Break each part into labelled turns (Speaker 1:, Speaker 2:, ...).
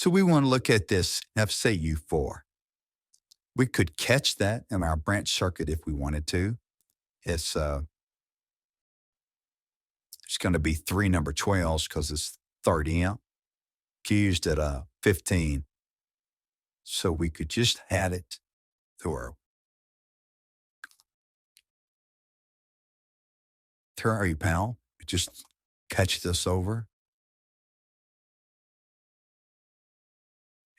Speaker 1: So we want to look at this FCU4. We could catch that in our branch circuit if we wanted to. It's it's going to be three number 12s because it's 30 amp, fused at 15. So we could just add it to our panel. Just catch this over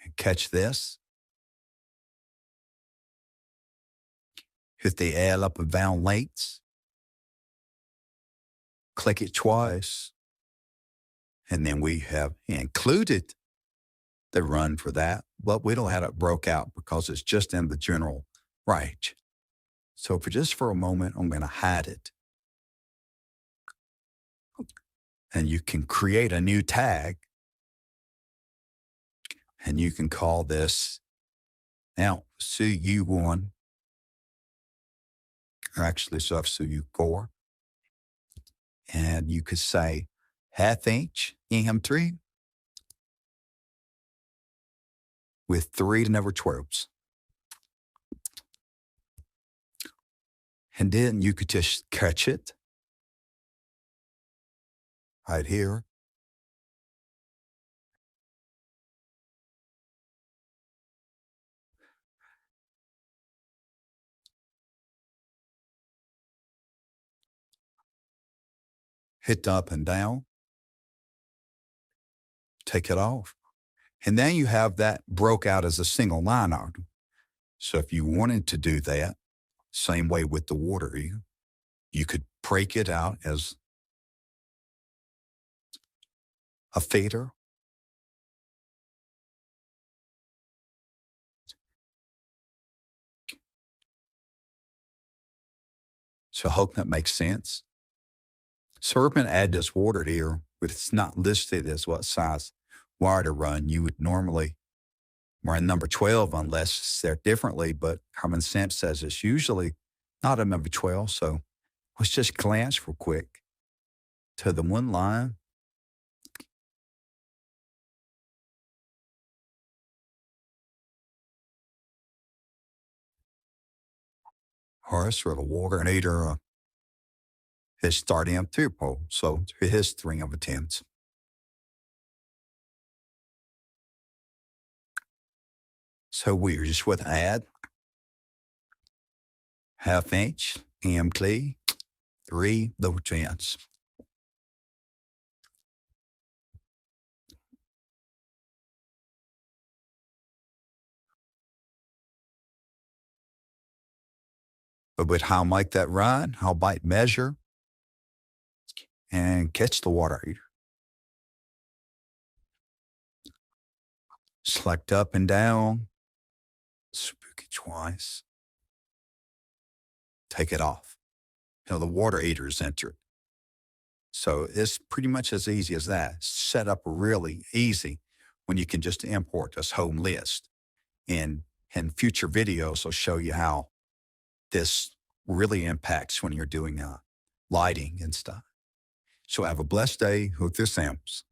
Speaker 1: and catch this. Hit the add up and down lights. Click it twice. And then we have included the run for that, but we don't have it broke out because it's just in the general range. So for a moment, I'm going to hide it. And you can create a new tag. And you can call this now CU1. Or actually, it's CU4. And you could say ½ inch EM3 with 3 number 12s. And then you could just catch it right here. Hit up and down. Take it off. And then you have that broke out as a single line item. So if you wanted to do that, same way with the water, you could break it out as a fader. So I hope that makes sense. So we're going to add this water here, but it's not listed as what size wire to run. You would normally run number 12 unless it's there differently, but common sense says it's usually not a number 12. So let's just glance real quick to the one line. Horace or the water meter is starting up 2 pole. So it is 3 over 10s. So we're just with add ½ inch EM3, 3 over 10s. But with how I make that run, how I might measure and catch the water heater. Select up and down, spook it twice, take it off. The water heater is entered. So it's pretty much as easy as that. Set up really easy when you can just import this home list. And future videos will show you how this really impacts when you're doing lighting and stuff. So have a blessed day with your samples.